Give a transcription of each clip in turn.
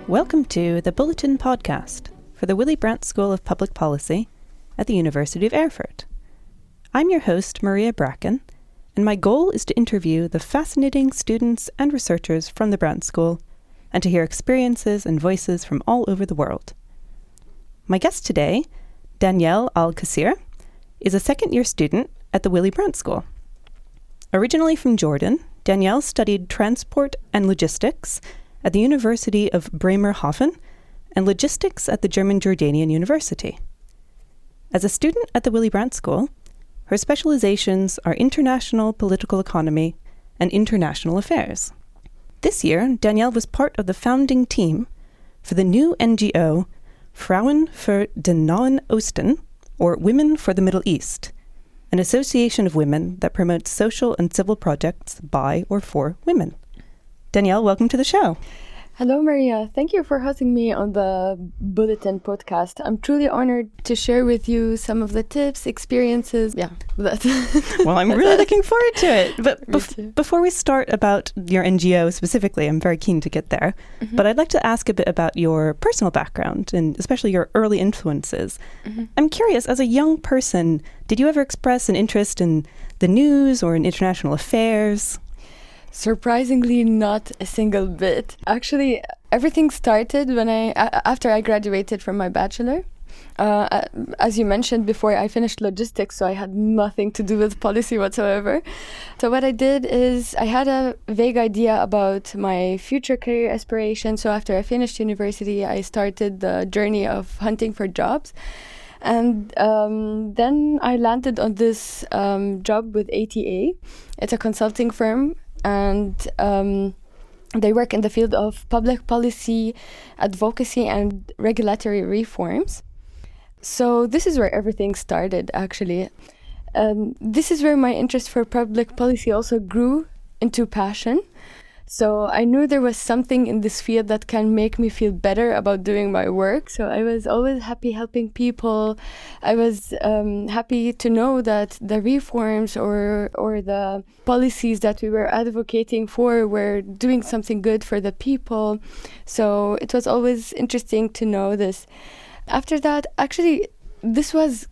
Welcome to the Bulletin podcast for the Willy Brandt School of Public Policy at the University of Erfurt. I'm your host, Maria Bracken, and my goal is to interview the fascinating students and researchers from the Brandt School and to hear experiences and voices from all over the world. My guest today, Danielle Al-Qassir, is a second-year student at the Willy Brandt School. Originally from Jordan, Danielle studied transport and logistics at the University of Bremerhaven and logistics at the German Jordanian University. As a student at the Willy Brandt School, her specializations are international political economy and international affairs. This year, Danielle was part of the founding team for the new NGO Frauen für Nahen Osten, or Women for the Middle East, an association of women that promotes social and civil projects by or for women. Danielle, welcome to the show. Hello, Maria. Thank you for hosting me on the Bulletin podcast. I'm truly honored to share with you some of the tips, experiences. Well, I'm really looking forward to it. But before we start about your NGO specifically, I'm very keen to get there. Mm-hmm. But I'd like to ask a bit about your personal background and especially your early influences. Mm-hmm. I'm curious, as a young person, did you ever express an interest in the news or in international affairs? Surprisingly, not a single bit. Actually, everything started when after I graduated from my bachelor. As you mentioned before, I finished logistics, so I had nothing to do with policy whatsoever. So what I did is I had a vague idea about my future career aspirations. So after I finished university, I started the journey of hunting for jobs. And then I landed on this job with ATA. It's a consulting firm. And they work in the field of public policy, advocacy, and regulatory reforms. So this is where everything started, actually. This is where my interest for public policy also grew into passion. So I knew there was something in this field that can make me feel better about doing my work. So I was always happy helping people. I was happy to know that the reforms or the policies that we were advocating for were doing something good for the people. So it was always interesting to know this. After that, actually, this was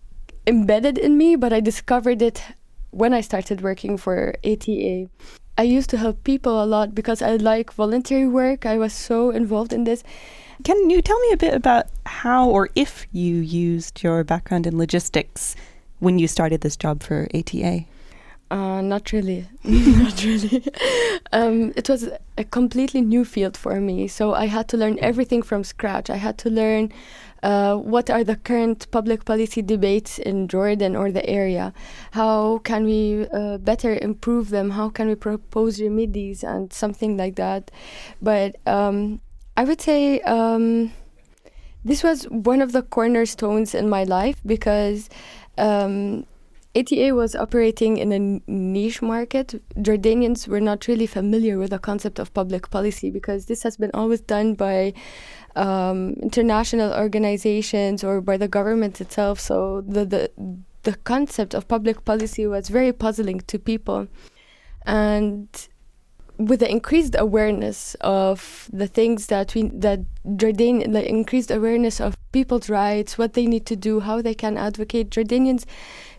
embedded in me, but I discovered it when I started working for ATA. I used to help people a lot because I like voluntary work. I was so involved in this. Can you tell me a bit about how or if you used your background in logistics when you started this job for ATA? Not really. Not really. It was a completely new field for me. So I had to learn everything from scratch. I had to learn what are the current public policy debates in Jordan or the area? How can we better improve them? How can we propose remedies and something like that? But I would say this was one of the cornerstones in my life because ATA was operating in a niche market. Jordanians were not really familiar with the concept of public policy because this has been always done by international organizations or by the government itself. So the concept of public policy was very puzzling to people. And with the increased awareness of the things the increased awareness of people's rights, what they need to do, how they can advocate, Jordanians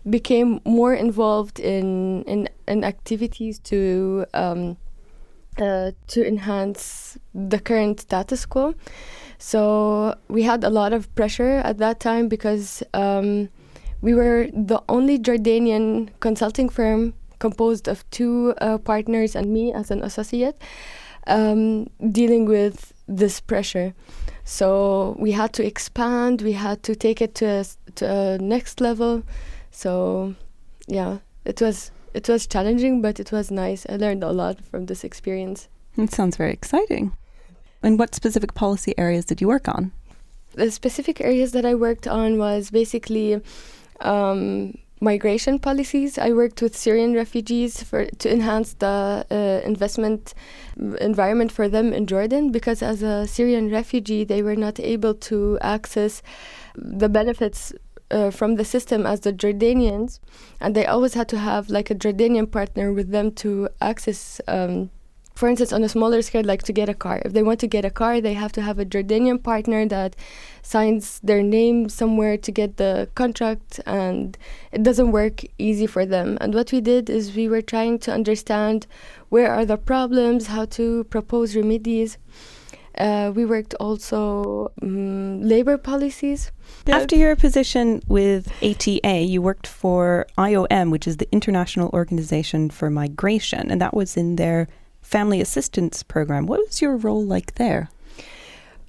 became more involved in activities to enhance the current status quo. So we had a lot of pressure at that time because we were the only Jordanian consulting firm composed of two partners and me as an associate dealing with this pressure. So we had to expand, we had to take it to a next level. So yeah, it was challenging, but it was nice. I learned a lot from this experience. It sounds very exciting. And what specific policy areas did you work on? The specific areas that I worked on was basically migration policies. I worked with Syrian refugees to enhance the investment environment for them in Jordan, because as a Syrian refugee, they were not able to access the benefits from the system as the Jordanians, and they always had to have like a Jordanian partner with them to access for instance, on a smaller scale, like to get a car. If they want to get a car, they have to have a Jordanian partner that signs their name somewhere to get the contract, and it doesn't work easy for them. And what we did is we were trying to understand where are the problems, how to propose remedies. We worked also labor policies. After your position with ATA, you worked for IOM, which is the International Organization for Migration, and that was in their Family Assistance Program. What was your role like there?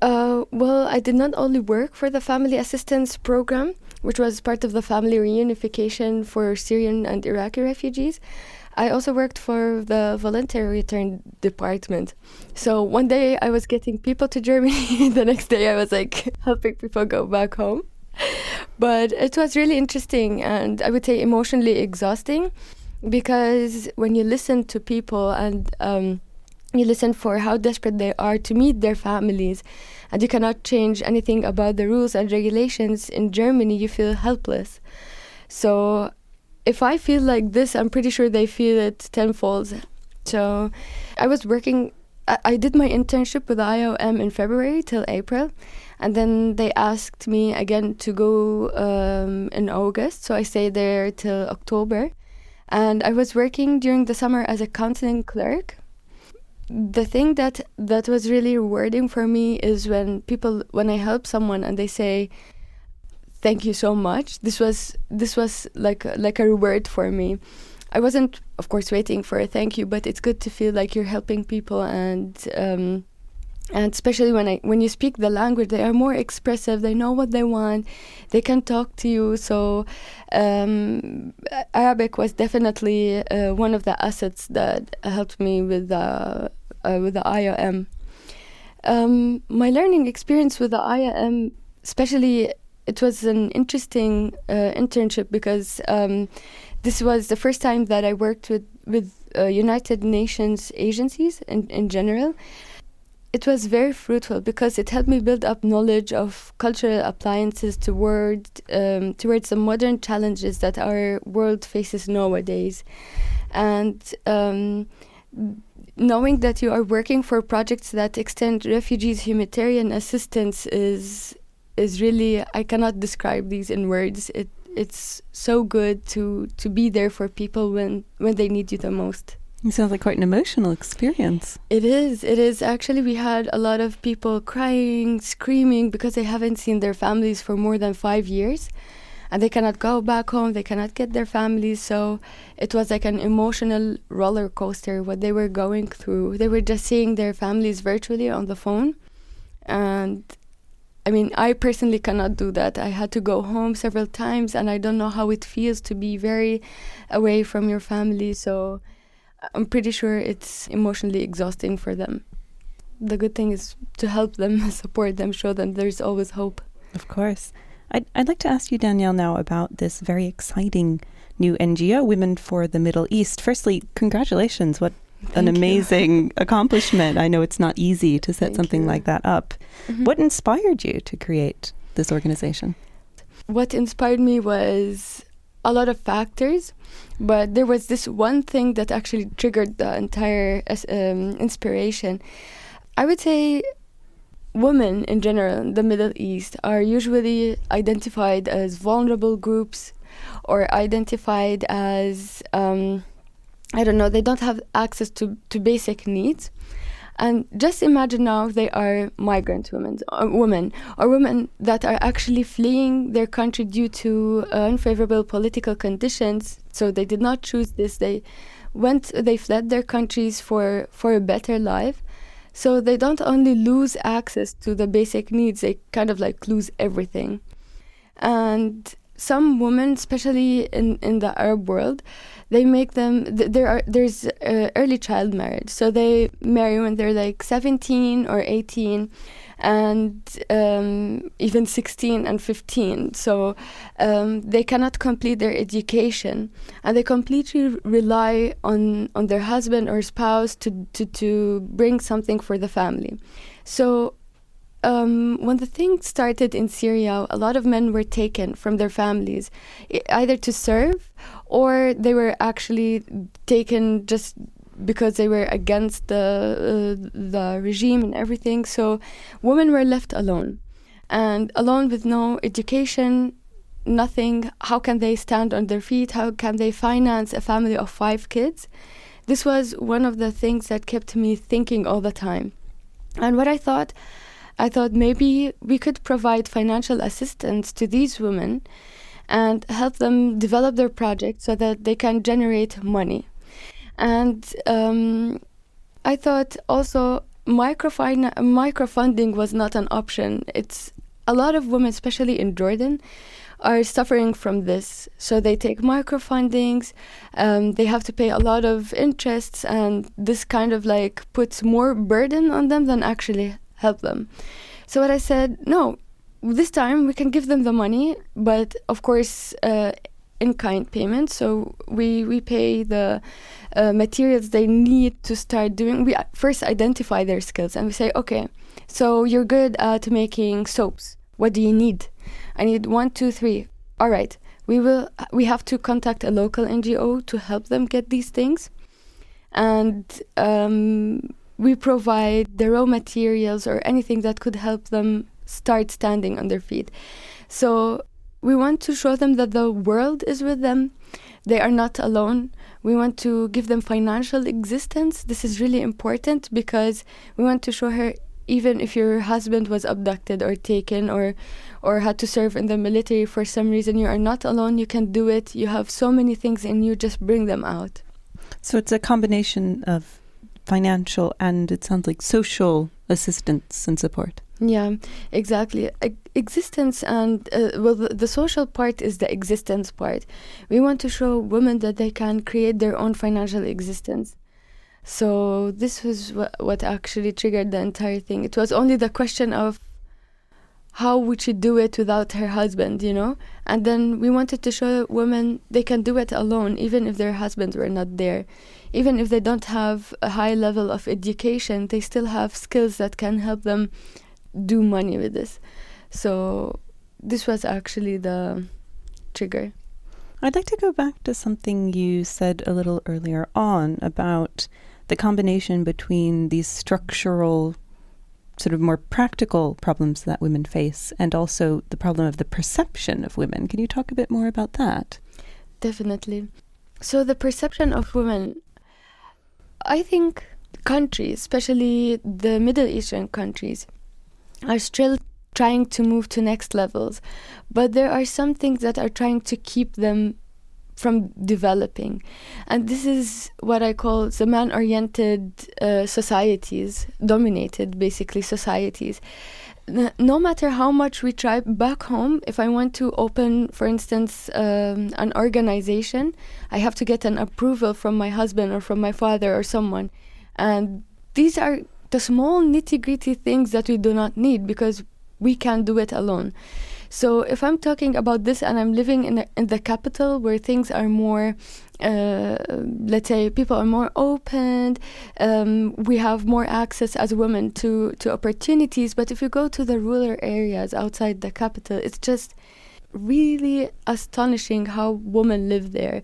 Well, I did not only work for the Family Assistance Program, which was part of the family reunification for Syrian and Iraqi refugees. I also worked for the voluntary return department. So one day I was getting people to Germany, the next day I was like helping people go back home. But it was really interesting and I would say emotionally exhausting, because when you listen to people and you listen for how desperate they are to meet their families, and you cannot change anything about the rules and regulations in Germany, you feel helpless. So if I feel like this, I'm pretty sure they feel it tenfold. So I was working, I did my internship with IOM in February till April, and then they asked me again to go in August, so I stayed there till October. And I was working during the summer as a counseling clerk. The thing that was really rewarding for me is when I help someone and they say, "Thank you so much." This was like a reward for me. I wasn't, of course, waiting for a thank you, but it's good to feel like you're helping people, and especially when you speak the language, they are more expressive. They know what they want. They can talk to you. So Arabic was definitely one of the assets that helped me with the IOM. My learning experience with the IOM, especially, it was an interesting internship because this was the first time that I worked with United Nations agencies in general. It was very fruitful because it helped me build up knowledge of cultural appliances towards the modern challenges that our world faces nowadays. And knowing that you are working for projects that extend refugees humanitarian assistance is really, I cannot describe these in words. It's so good to be there for people when they need you the most. It sounds like quite an emotional experience. It is. Actually, we had a lot of people crying, screaming, because they haven't seen their families for more than 5 years. And they cannot go back home, they cannot get their families. So it was like an emotional roller coaster, what they were going through. They were just seeing their families virtually on the phone. And I mean, I personally cannot do that. I had to go home several times, and I don't know how it feels to be very away from your family. So I'm pretty sure it's emotionally exhausting for them. The good thing is to help them, support them, show them there's always hope. Of course. I'd like to ask you, Danielle, now about this very exciting new NGO, Women for the Middle East. Firstly, congratulations. What an amazing accomplishment. I know it's not easy to set something like that up. Mm-hmm. What inspired you to create this organization? What inspired me was a lot of factors, but there was this one thing that actually triggered the entire inspiration. I would say women in general in the Middle East are usually identified as vulnerable groups or identified as, I don't know, they don't have access to basic needs. And just imagine now they are migrant women or women that are actually fleeing their country due to unfavorable political conditions. So they did not choose this. They fled their countries for a better life. So they don't only lose access to the basic needs, they kind of like lose everything. And some women, especially in the Arab world, they make them, there's early child marriage. So they marry when they're like 17 or 18 and even 16 and 15. So they cannot complete their education, and they completely rely on their husband or spouse to bring something for the family. So when the thing started in Syria, a lot of men were taken from their families, either to serve, or they were actually taken just because they were against the regime and everything. So women were left alone, and alone with no education, nothing. How can they stand on their feet? How can they finance a family of 5 kids? This was one of the things that kept me thinking all the time. And what I thought maybe we could provide financial assistance to these women and help them develop their project so that they can generate money. And I thought also microfunding was not an option. It's a lot of women, especially in Jordan, are suffering from this. So they take microfundings, they have to pay a lot of interests, and this kind of like puts more burden on them than actually help them. So what I said, no, this time we can give them the money, but of course in-kind payment. So we pay the materials they need to start doing. We first identify their skills and we say, okay, so you're good at making soaps. What do you need? I need 1, 2, 3. All right, we have to contact a local NGO to help them get these things. And we provide the raw materials or anything that could help them start standing on their feet. So we want to show them that the world is with them. They are not alone. We want to give them financial existence. This is really important because we want to show her, even if your husband was abducted or taken or had to serve in the military for some reason, you are not alone. You can do it. You have so many things in you. Just bring them out. So it's a combination of financial and, it sounds like, social assistance and support. Yeah, exactly. Existence and, the social part is the existence part. We want to show women that they can create their own financial existence. So this was what actually triggered the entire thing. It was only the question of how would she do it without her husband, you know? And then we wanted to show women they can do it alone, even if their husbands were not there. Even if they don't have a high level of education, they still have skills that can help them do money with this. So this was actually the trigger. I'd like to go back to something you said a little earlier on about the combination between these structural, sort of more practical problems that women face and also the problem of the perception of women. Can you talk a bit more about that? Definitely. So the perception of women, I think countries, especially the Middle Eastern countries, are still trying to move to next levels. But there are some things that are trying to keep them from developing. And this is what I call the man-oriented societies, dominated basically societies. No matter how much we try back home, if I want to open, for instance, an organization, I have to get an approval from my husband or from my father or someone. And these are the small nitty-gritty things that we do not need because we can do it alone. So if I'm talking about this and I'm living in the capital where things are more, let's say, people are more open, we have more access as women to opportunities. But if you go to the rural areas outside the capital, it's just really astonishing how women live there.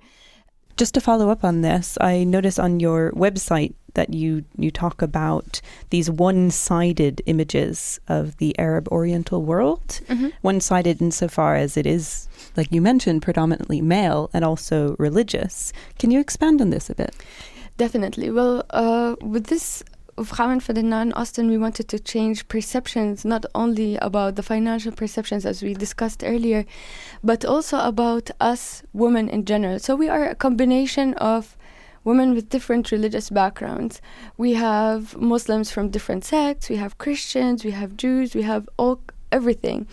Just to follow up on this, I notice on your website that you talk about these one-sided images of the Arab Oriental world. Mm-hmm. One-sided insofar as it is, like you mentioned, predominantly male and also religious. Can you expand on this a bit? Definitely. Well, with this Frauen für the Nahen Osten, we wanted to change perceptions, not only about the financial perceptions as we discussed earlier, but also about us women in general. So we are a combination of women with different religious backgrounds. We have Muslims from different sects, we have Christians, we have Jews, we have everything.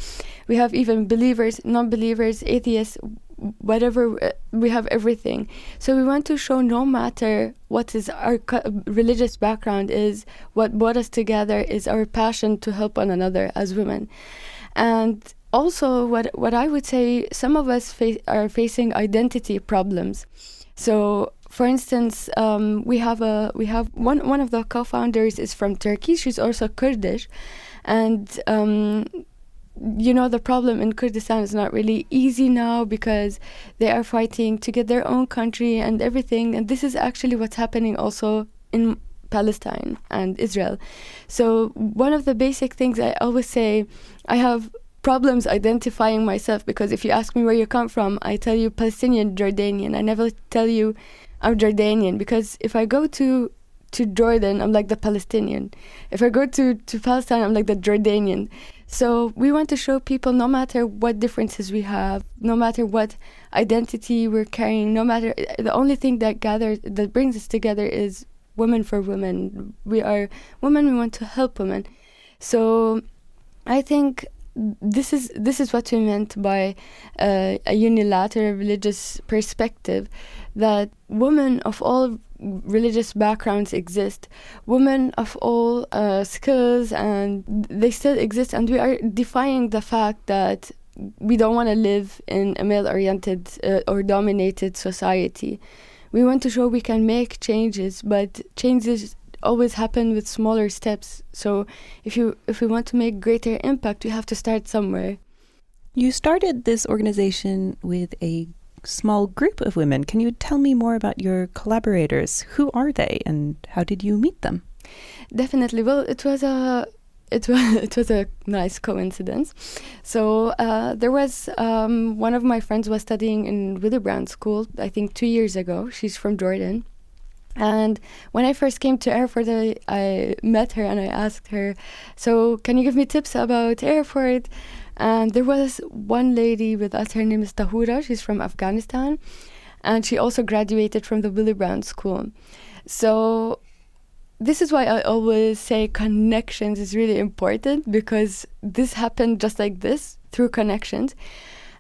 We have even believers, non-believers, atheists, whatever, we have everything. So we want to show no matter what is our religious background is, what brought us together is our passion to help one another as women. And also what I would say, some of us are facing identity problems. So for instance, we have one of the co-founders is from Turkey. She's also Kurdish, and the problem in Kurdistan is not really easy now because they are fighting to get their own country and everything. And this is actually what's happening also in Palestine and Israel. So one of the basic things I always say, I have problems identifying myself, because if you ask me where you come from, I tell you Palestinian, Jordanian. I never tell you I'm Jordanian, because if I go to Jordan, I'm like the Palestinian. If I go to Palestine, I'm like the Jordanian. So we want to show people, no matter what differences we have, no matter what identity we're carrying, no matter, the only thing that brings us together is women for women. We are women, we want to help women. So I think this is what we meant by a unilateral religious perspective, that women of all religious backgrounds exist, women of all skills, and they still exist, and we are defying the fact that we don't want to live in a male-oriented or dominated society. We want to show we can make changes, but changes always happen with smaller steps. So if we want to make greater impact, we have to start somewhere. You started this organization with a small group of women. Can you tell me more about your collaborators? Who are they, and how did you meet them? Definitely. Well, it was a nice coincidence. So there was one of my friends was studying in Willy Brandt School, I think 2 years ago. She's from Jordan. And when I first came to Erfurt, I met her and I asked her, so can you give me tips about Erfurt? And there was one lady with us, her name is Tahura, she's from Afghanistan, and she also graduated from the Willy Brandt School. So this is why I always say connections is really important, because this happened just like this, through connections.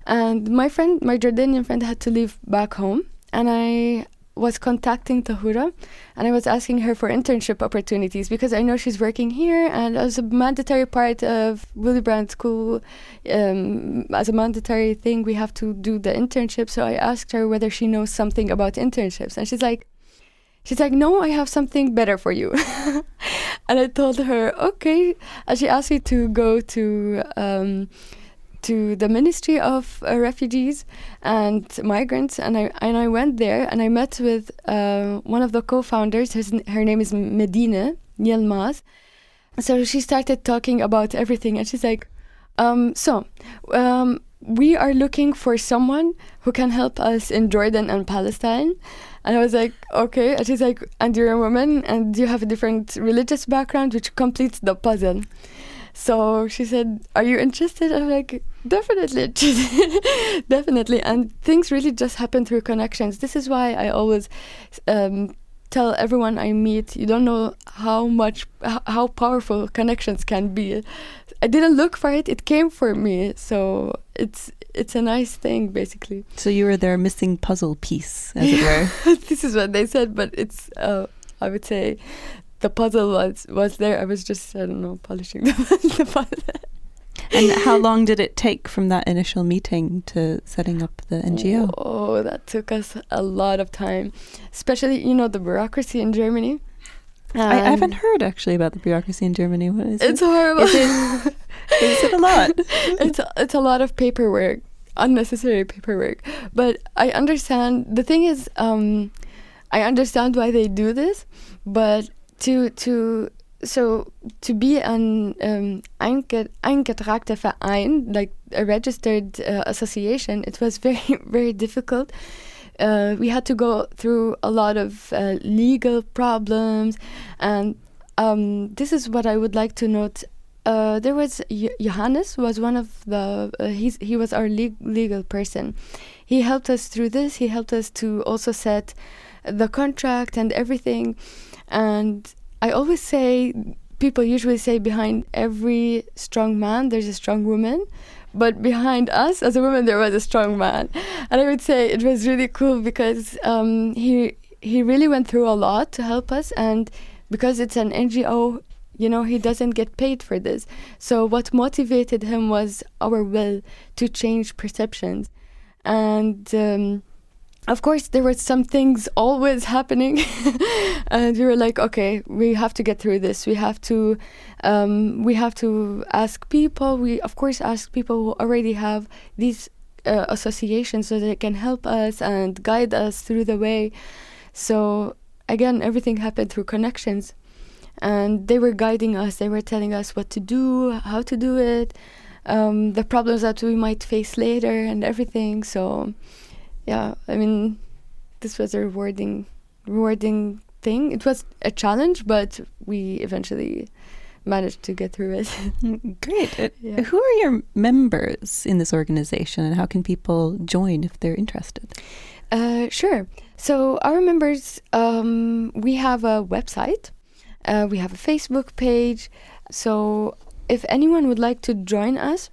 And my Jordanian friend had to leave back home, and I was contacting Tahura, and I was asking her for internship opportunities, because I know she's working here, and as a mandatory part of Willy Brandt School, as a mandatory thing, we have to do the internship. So I asked her whether she knows something about internships, and she's like, no, I have something better for you. And I told her, okay. And she asked me to go to the Ministry of Refugees and Migrants, and I went there, and I met with one of the co-founders. Her name is Medine Yilmaz. So she started talking about everything, and she's like, we are looking for someone who can help us in Jordan and Palestine. And I was like, okay. And she's like, and you're a woman, and you have a different religious background, which completes the puzzle. So she said, are you interested? I'm like, definitely interested. Definitely. And things really just happen through connections. This is why I always tell everyone I meet, you don't know how powerful connections can be. I didn't look for it, it came for me. So it's a nice thing, basically. So you were their missing puzzle piece, as it were. This is what they said, but it's, I would say, the puzzle was there. I was just, I don't know, polishing the puzzle. And how long did it take from that initial meeting to setting up the NGO? Oh, that took us a lot of time. Especially, the bureaucracy in Germany. I haven't heard actually about the bureaucracy in Germany. What is it? It's horrible. Is it a lot? It's a lot of paperwork, unnecessary paperwork. But I understand. The thing is, I understand why they do this, but to be an eingetragter Verein, like a registered association, it was very, very difficult. We had to go through a lot of legal problems, and this is what I would like to note. There was Johannes was one of the he was our legal person. He helped us through this. He helped us to also set the contract and everything. And I always say, people usually say behind every strong man there's a strong woman, but behind us as a woman there was a strong man. And I would say it was really cool because he really went through a lot to help us, and because it's an NGO, he doesn't get paid for this. So what motivated him was our will to change perceptions. And Of course, there were some things always happening, and we were like, okay, we have to get through this. We have to ask people. We of course ask people who already have these associations so they can help us and guide us through the way. So again, everything happened through connections, and they were guiding us. They were telling us what to do, how to do it, the problems that we might face later, and everything. So. Yeah, I mean, this was a rewarding thing. It was a challenge, but we eventually managed to get through it. Great. Yeah. Who are your members in this organization, and how can people join if they're interested? Sure. So our members, we have a website. We have a Facebook page. So if anyone would like to join us,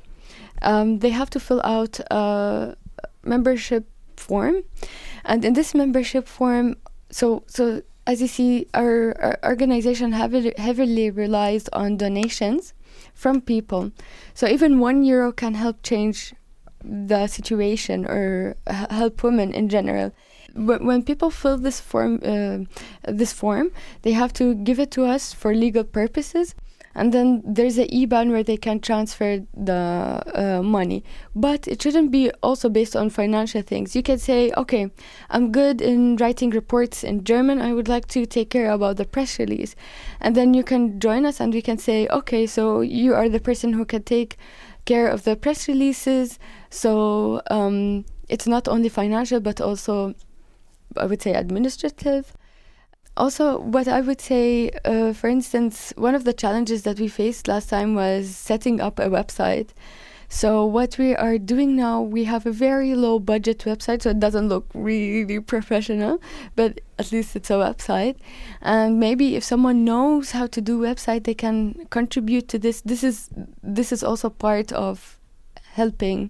they have to fill out a membership form, and in this membership form, so as you see, our organization heavily relies on donations from people. So even €1 can help change the situation or help women in general. When people fill this form, they have to give it to us for legal purposes. And then there's an IBAN where they can transfer the money. But it shouldn't be also based on financial things. You can say, okay, I'm good in writing reports in German. I would like to take care about the press release. And then you can join us and we can say, okay, so you are the person who can take care of the press releases. So it's not only financial, but also, I would say, administrative. Also, what I would say, for instance, one of the challenges that we faced last time was setting up a website. So what we are doing now, we have a very low budget website, so it doesn't look really professional, but at least it's a website. And maybe if someone knows how to do website, they can contribute to this. This is also part of helping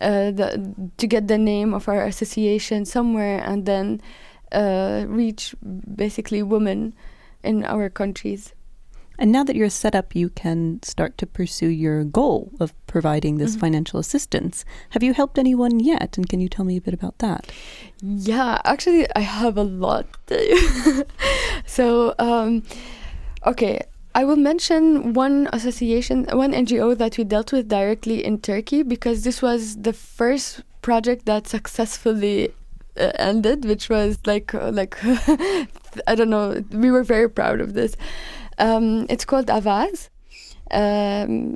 to get the name of our association somewhere, and then reach basically women in our countries. And now that you're set up, you can start to pursue your goal of providing this financial assistance. Have you helped anyone yet? And can you tell me a bit about that? Yeah, actually, I have a lot to tell you. So, okay, I will mention one association, one NGO that we dealt with directly in Turkey, because this was the first project that successfully ended, which was like I don't know, we were very proud of this. It's called Avaz.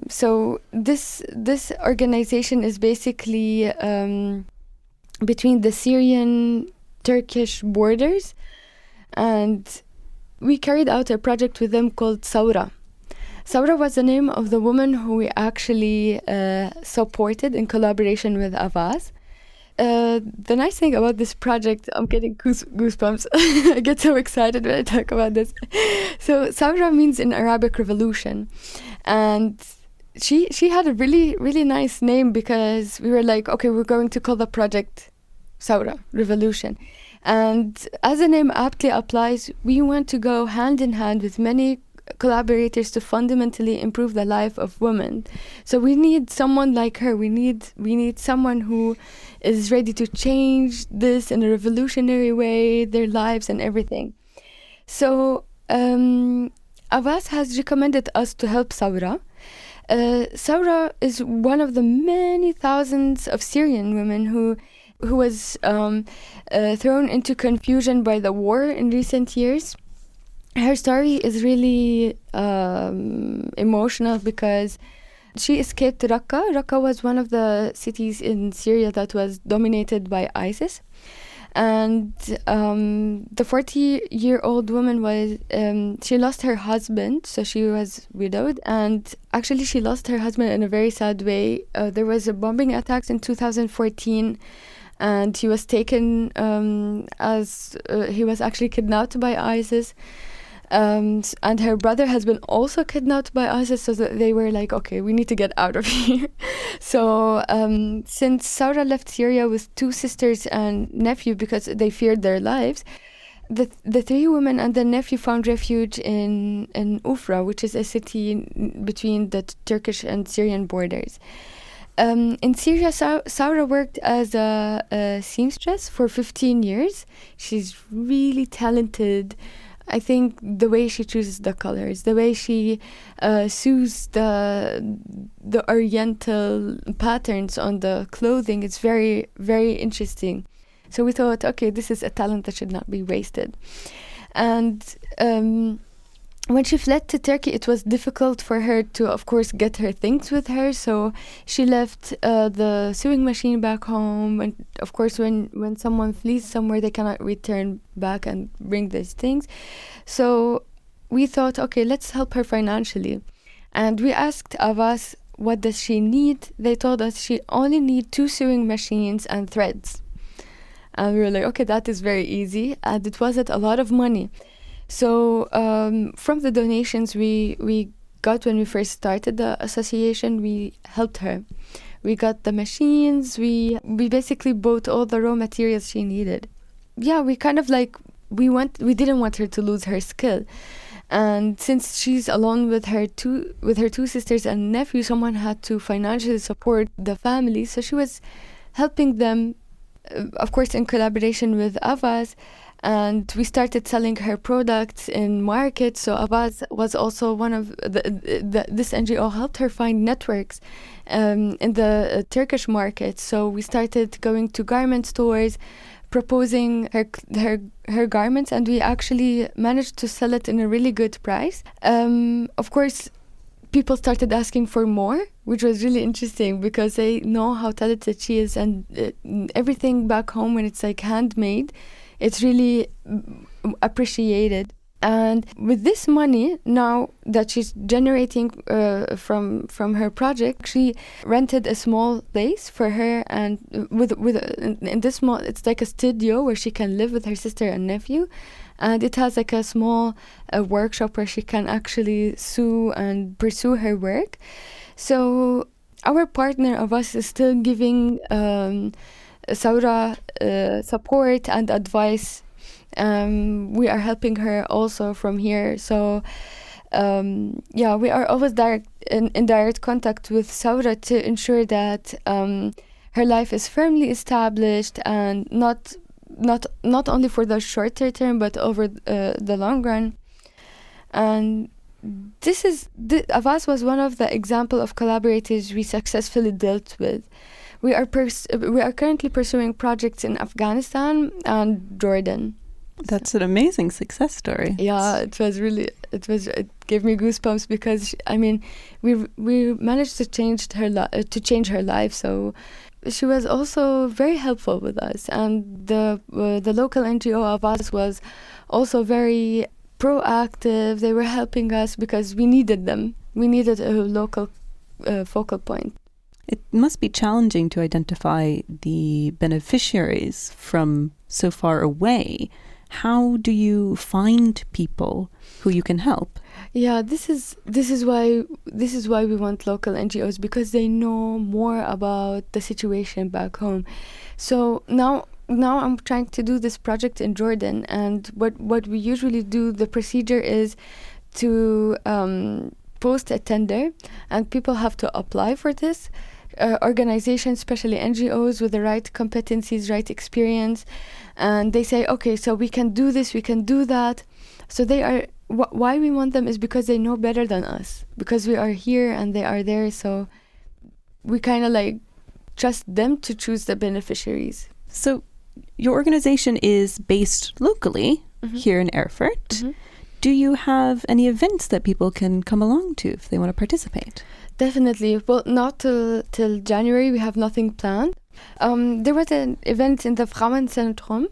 So this organization is basically between the Syrian-Turkish borders, and we carried out a project with them called Saura. Saura was the name of the woman who we actually supported in collaboration with Avaz. The nice thing about this project, I'm getting goosebumps. I get so excited when I talk about this. So Saura means in Arabic revolution, and she had a really, really nice name, because we were like, okay, we're going to call the project Saura, revolution. And as the name aptly applies, we want to go hand in hand with many collaborators to fundamentally improve the life of women. So we need someone like her. We need someone who is ready to change this in a revolutionary way, their lives and everything. So Avaz has recommended us to help Saura. Saura is one of the many thousands of Syrian women who was thrown into confusion by the war in recent years. Her story is really emotional, because she escaped Raqqa. Raqqa was one of the cities in Syria that was dominated by ISIS. And the 40-year-old woman she lost her husband, so she was widowed. And actually, she lost her husband in a very sad way. There was a bombing attack in 2014, and he was taken as he was actually kidnapped by ISIS. And her brother has been also kidnapped by ISIS, so that they were like, okay, we need to get out of here. So since Saura left Syria with 2 sisters and nephew because they feared their lives, the 3 women and the nephew found refuge in Ufra, which is a city between the Turkish and Syrian borders. In Syria, Saura worked as a seamstress for 15 years. She's really talented. I think the way she chooses the colors, the way she sews the oriental patterns on the clothing, it's very, very interesting. So we thought, okay, this is a talent that should not be wasted. And when she fled to Turkey, it was difficult for her to, of course, get her things with her. So she left the sewing machine back home. And of course, when someone flees somewhere, they cannot return back and bring these things. So we thought, okay, let's help her financially. And we asked Avas, what does she need? They told us she only needs 2 sewing machines and threads. And we were like, okay, that is very easy. And it wasn't a lot of money. So from the donations we got when we first started the association, we helped her. We got the machines, we basically bought all the raw materials she needed. Yeah, we kind of like, we didn't want her to lose her skill. And since she's alone with her two sisters and nephew, someone had to financially support the family. So she was helping them, of course, in collaboration with Avaz. And we started selling her products in markets. So Avaz was also one of this NGO helped her find networks in the Turkish market. So we started going to garment stores, proposing her garments, and we actually managed to sell it in a really good price. Of course, people started asking for more, which was really interesting because they know how talented she is, and everything back home when it's like handmade, it's really appreciated. And with this money now that she's generating from her project, she rented a small place for her, and in this small, it's like a studio where she can live with her sister and nephew, and it has like a small workshop where she can actually sew and pursue her work. So our partner of us is still giving Saura support and advice. We are helping her also from here. So we are always in direct contact with Saura to ensure that her life is firmly established, and not only for the shorter term but over the long run. And Avaz was one of the example of collaborators we successfully dealt with. We are currently pursuing projects in Afghanistan and Jordan. That's an amazing success story. Yeah, it gave me goosebumps because we managed to change her life. So she was also very helpful with us, and the local NGO of us was also very proactive. They were helping us because we needed them. We needed a local focal point. It must be challenging to identify the beneficiaries from so far away. How do you find people who you can help? Yeah, this is why we want local NGOs, because they know more about the situation back home. So now I'm trying to do this project in Jordan, and what we usually do, the procedure is to post a tender, and people have to apply for this. Organizations, especially NGOs with the right competencies, right experience, and they say, okay, so we can do this, we can do that. So they are, why we want them is because they know better than us, because we are here and they are there. So we kind of like trust them to choose the beneficiaries. So your organization is based locally here in Erfurt. Mm-hmm. Do you have any events that people can come along to if they want to participate? Definitely. Well, not till January. We have nothing planned. There was an event in the Frauenzentrum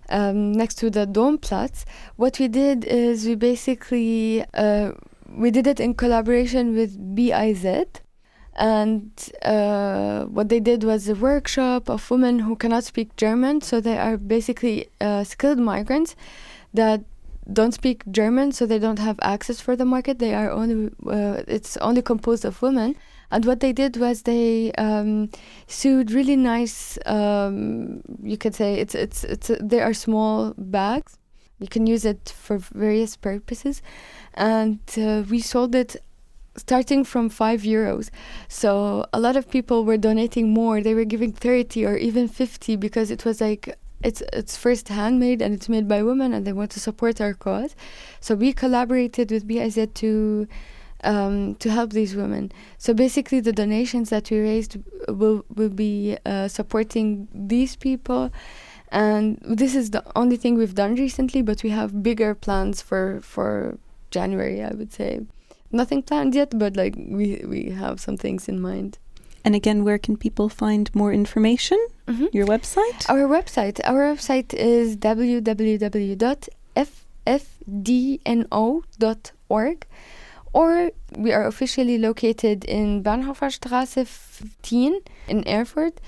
next to the Domplatz. What we did is we basically we did it in collaboration with BIZ. And what they did was a workshop of women who cannot speak German. So they are basically skilled migrants that don't speak German, so they don't have access for the market. They are only it's only composed of women. And what they did was they sewed really nice. You could say they are small bags. You can use it for various purposes, and we sold it starting from €5. So a lot of people were donating more. They were giving 30 or even 50 because it was like, it's first handmade and it's made by women and they want to support our cause. So we collaborated with BIZ to help these women. So basically the donations that we raised will be supporting these people. And this is the only thing we've done recently, but we have bigger plans for January, I would say. Nothing planned yet, but like we have some things in mind. And again, where can people find more information? Your website? Our website is www.ffdno.org, or we are officially located in Bahnhofstraße 15 in Erfurt.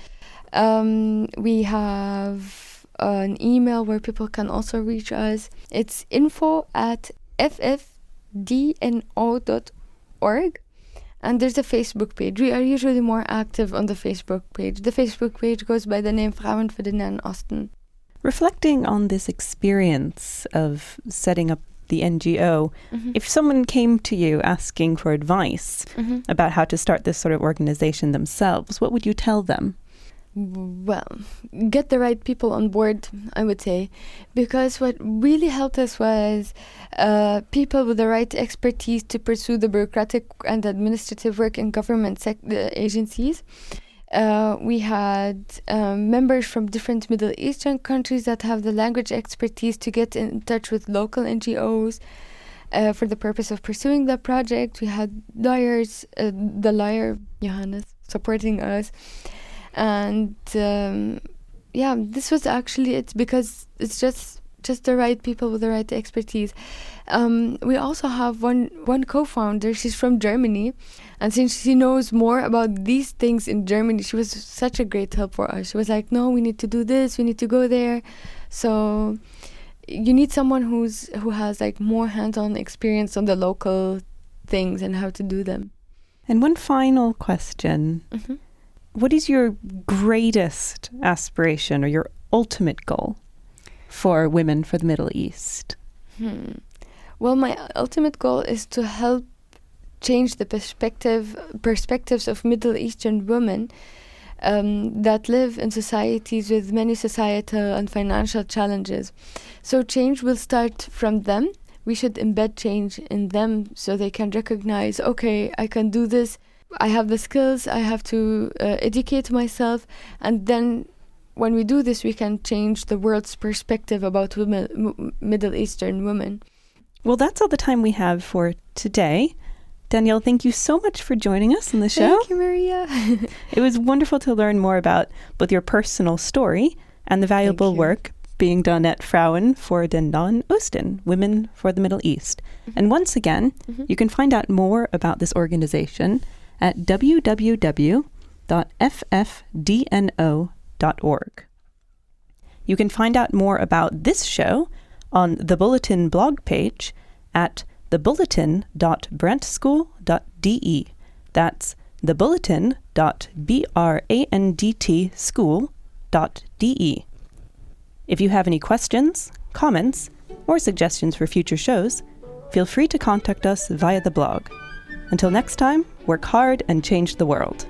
We have an email where people can also reach us. It's info@ffdno.org. And there's a Facebook page. We are usually more active on the Facebook page. The Facebook page goes by the name Frauen für Nahen Osten. Reflecting on this experience of setting up the NGO, if someone came to you asking for advice about how to start this sort of organization themselves, what would you tell them? Well, get the right people on board, I would say, because what really helped us was people with the right expertise to pursue the bureaucratic and administrative work in government agencies. We had members from different Middle Eastern countries that have the language expertise to get in touch with local NGOs for the purpose of pursuing the project. We had lawyers, the lawyer Johannes, supporting us. And this was actually it, because it's just the right people with the right expertise. We also have one co-founder. She's from Germany, and since she knows more about these things in Germany, she was such a great help for us. She was like, no, we need to do this, we need to go there. So you need someone who has like more hands-on experience on the local things and how to do them. And one final question. What is your greatest aspiration or your ultimate goal for Women for the Middle East? Well, my ultimate goal is to help change the perspectives of Middle Eastern women that live in societies with many societal and financial challenges. So change will start from them. We should embed change in them so they can recognize, okay, I can do this. I have the skills, I have to educate myself, and then when we do this, we can change the world's perspective about women, Middle Eastern women. Well, that's all the time we have for today. Danielle, thank you so much for joining us on the show. Thank you, Maria. It was wonderful to learn more about both your personal story and the valuable work being done at Frauen für Nahen Osten, Women for the Middle East. And once again, you can find out more about this organization at www.ffdno.org. You can find out more about this show on the Bulletin blog page at thebulletin.brandschool.de. That's thebulletin.brandschool.de. If you have any questions, comments, or suggestions for future shows, feel free to contact us via the blog. Until next time, work hard and change the world.